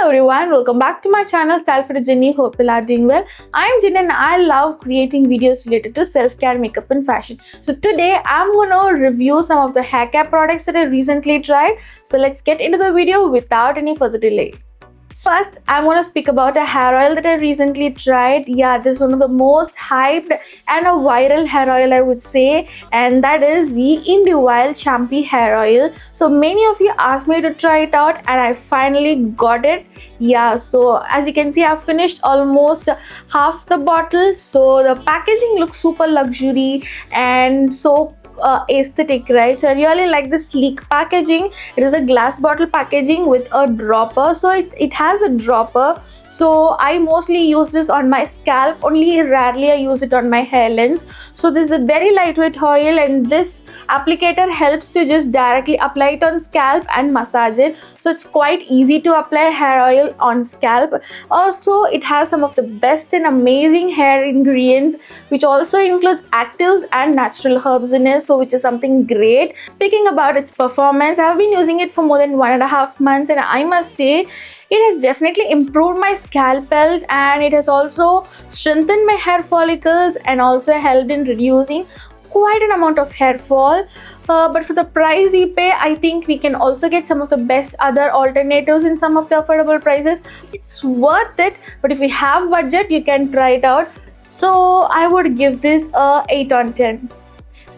everyone, welcome back to my channel Stylefit. Hope you are doing well. I am Janani and I love creating videos related to self-care, makeup and fashion. So today I'm gonna review some of the hair care products that I recently tried. So let's get into the video without any further delay. First, I'm going to speak about a hair oil that I recently tried. Yeah, this is one of the most hyped and a viral hair oil, I would say, and that is the Individual Champy hair oil. So many of you asked me to try it out and I finally got it. Yeah, so as you can see, I've finished almost half the bottle. So the packaging looks super luxury and so aesthetic, right? So I really like the sleek packaging. It is a glass bottle packaging with a dropper, so it has a dropper. So I mostly use this on my scalp, only rarely I use it on my hair length. So this is a very lightweight oil and this applicator helps to just directly apply it on scalp and massage it. So it's quite easy to apply hair oil on scalp. Also, it has some of the best and amazing hair ingredients, which also includes actives and natural herbs in it, so which is something great. Speaking about its performance, I have been using it for more than 1.5 months and I must say it has definitely improved my scalp health and it has also strengthened my hair follicles and also helped in reducing quite an amount of hair fall. But for the price we pay, I think we can also get some of the best other alternatives in some of the affordable prices. It's worth it, but if you have budget, you can try it out. So I would give this a 8 on 10.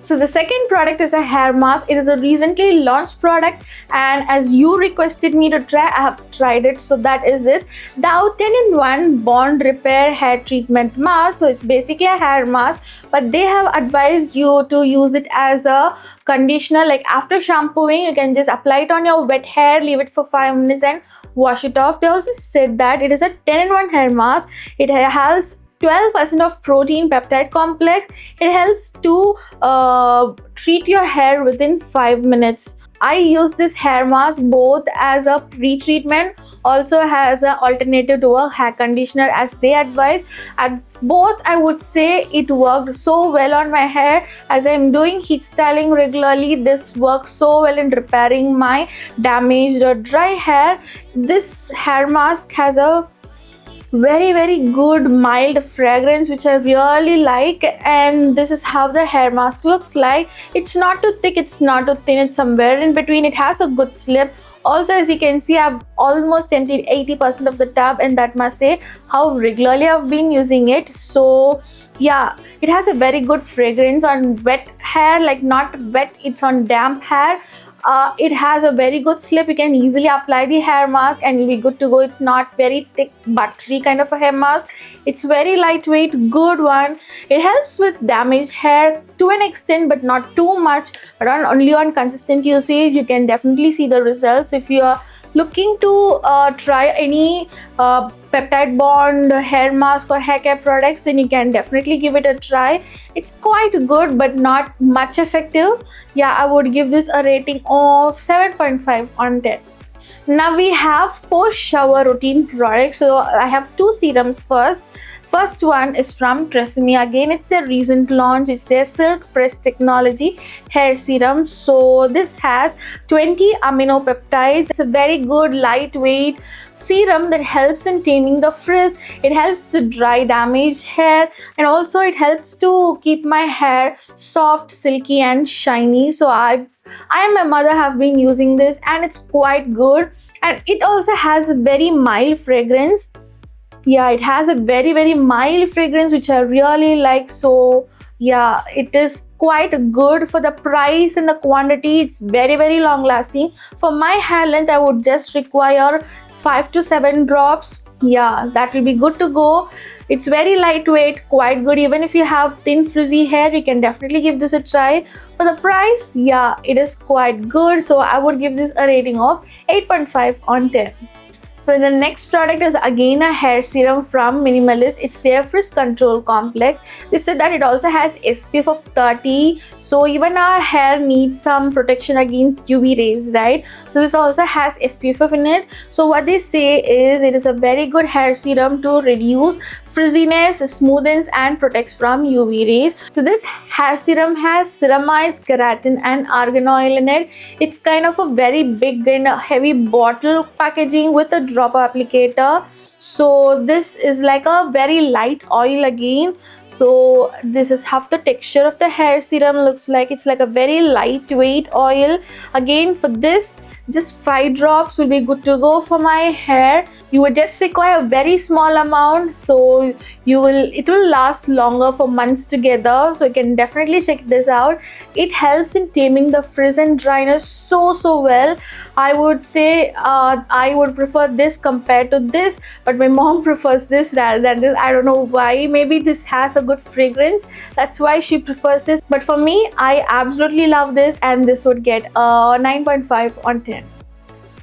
So the second product is a hair mask. It is a recently launched product and as you requested me to try, I have tried it. So that is this Dow 10-in-1 Bond Repair Hair Treatment Mask. So it's basically a hair mask, but they have advised you to use it as a conditioner. Like after shampooing, you can just apply it on your wet hair, leave it for 5 minutes and wash it off. They also said that it is a 10-in-1 hair mask. It has 12% of protein peptide complex. It helps to treat your hair within 5 minutes. I use this hair mask both as a pre-treatment, also as an alternative to a hair conditioner as they advise. As both, I would say it worked so well on my hair. As I'm doing heat styling regularly, this works so well in repairing my damaged or dry hair. This hair mask has a very good mild fragrance which I really like, and this is how the hair mask looks like. It's not too thick, it's not too thin, it's somewhere in between. It has a good slip. Also, as you can see, I've almost emptied 80% of the tub and that must say how regularly I've been using it. So yeah, it has a very good fragrance on wet hair, like not wet, it's on damp hair. It has a very good slip. You can easily apply the hair mask and you'll be good to go. It's not very thick buttery kind of a hair mask. It's very lightweight, good one. It helps with damaged hair to an extent but not too much, but only on consistent usage you can definitely see the results. If you are looking to try any peptide bond hair mask or hair care products, then you can definitely give it a try. It's quite good but not much effective. Yeah, I would give this a rating of 7.5 on 10. Now we have post shower routine products. So I have two serums. First one is from Rosemary. Again, it's a recent launch. It's a silk press technology hair serum. So this has 20 amino peptides. It's a very good lightweight serum that helps in taming the frizz. It helps to dry damaged hair and also it helps to keep my hair soft, silky and shiny. So I and my mother have been using this and it's quite good, and it also has a very mild fragrance. Yeah, it has a very mild fragrance which I really like. So yeah, it is quite good for the price and the quantity. It's very long lasting. For my hair length, I would just require 5 to 7 drops. Yeah, that will be good to go. It's very lightweight, quite good. Even if you have thin frizzy hair, you can definitely give this a try. For the price, yeah, it is quite good. So I would give this a rating of 8.5 on 10. So the next product is again a hair serum from Minimalist. It's their Frizz Control Complex. They said that it also has SPF of 30. So even our hair needs some protection against UV rays, right? So this also has SPF in it. So what they say is it is a very good hair serum to reduce frizziness, smoothens and protects from UV rays. So this hair serum has ceramides, keratin and argan oil in it. It's kind of a very big and heavy bottle packaging with a dropper applicator. So this is like a very light oil again. So this is how the texture of the hair serum looks like. It's like a very lightweight oil. Again, for this, just 5 drops will be good to go for my hair. You will just require a very small amount, so it will last longer for months together. So you can definitely check this out. It helps in taming the frizz and dryness so well. I would say I would prefer this compared to this, but my mom prefers this rather than this. I don't know why. Maybe this has a good fragrance, that's why she prefers this, but for me, I absolutely love this, and this would get a 9.5 on 10.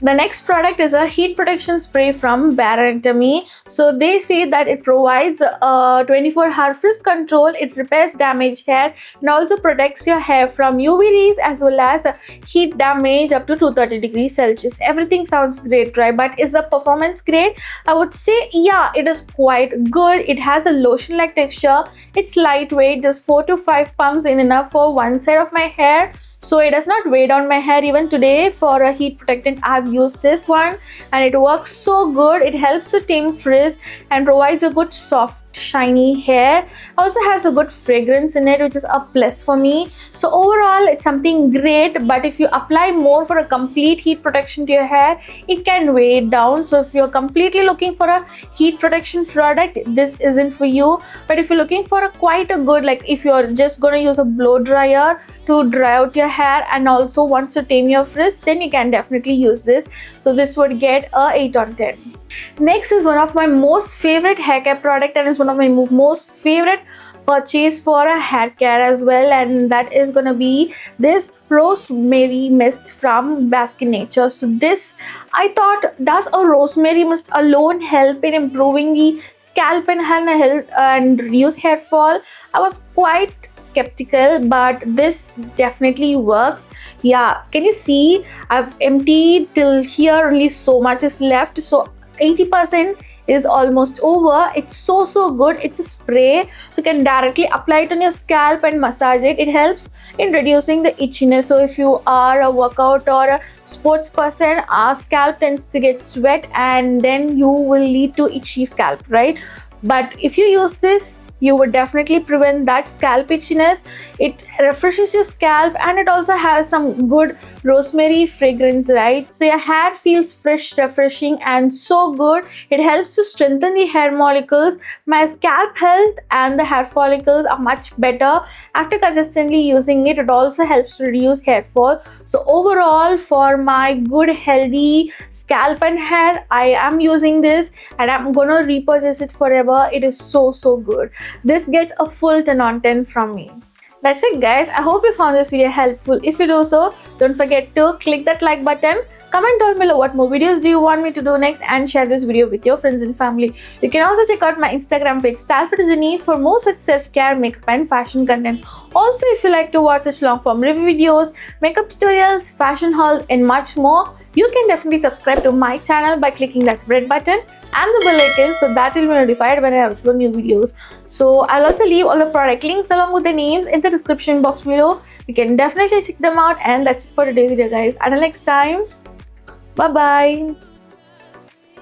The next product is a heat protection spray from Barantomy. So they say that it provides a 24-hour frizz control, it repairs damaged hair, and also protects your hair from UV rays as well as heat damage up to 230 degrees Celsius. Everything sounds great, right? But is the performance great? I would say yeah, it is quite good. It has a lotion-like texture. It's lightweight, just 4 to 5 pumps in enough for one side of my hair. So it does not weigh down my hair. Even today for a heat protectant, I have used this one and it works so good. It helps to tame frizz and provides a good soft shiny hair. Also has a good fragrance in it, which is a plus for me. So overall, it's something great, but if you apply more for a complete heat protection to your hair, it can weigh it down. So if you're completely looking for a heat protection product, this isn't for you. But if you're looking for quite a good, like if you're just gonna use a blow dryer to dry out your hair and also wants to tame your frizz, then you can definitely use this. So this would get a 8 on 10. Next is one of my most favorite hair care product, and is one of my most favorite purchase for a hair care as well, and that is gonna be this rosemary mist from Baskin Nature. So this, I thought, does a rosemary mist alone help in improving the scalp and hair health and reduce hair fall? I was quite skeptical, but this definitely works. Yeah, can you see I've emptied till here, only so much is left, so 80% is almost over. It's so good. It's a spray, so you can directly apply it on your scalp and massage it. It helps in reducing the itchiness. So if you are a workout or a sports person, our scalp tends to get sweat and then you will lead to itchy scalp, right? But if you use this, you would definitely prevent that scalp itchiness. It refreshes your scalp and it also has some good rosemary fragrance, right? So your hair feels fresh, refreshing, and so good. It helps to strengthen the hair molecules. My scalp health and the hair follicles are much better after consistently using it. It also helps to reduce hair fall. So overall, for my good healthy scalp and hair, I am using this and I'm gonna repurchase it forever. It is so good. This gets a full 10 on 10 from me. That's it, guys. I hope you found this video helpful. If you do so, don't forget to click that like button. Comment down below what more videos do you want me to do next, and share this video with your friends and family. You can also check out my Instagram page stylefitwithjanu for more such self-care, makeup and fashion content. Also, if you like to watch such long-form review videos, makeup tutorials, fashion hauls and much more, you can definitely subscribe to my channel by clicking that red button and the bell icon, so that will be notified when I upload new videos. So I'll also leave all the product links along with the names in the description box below. You can definitely check them out, and that's it for today's video, guys. Until next time, bye bye.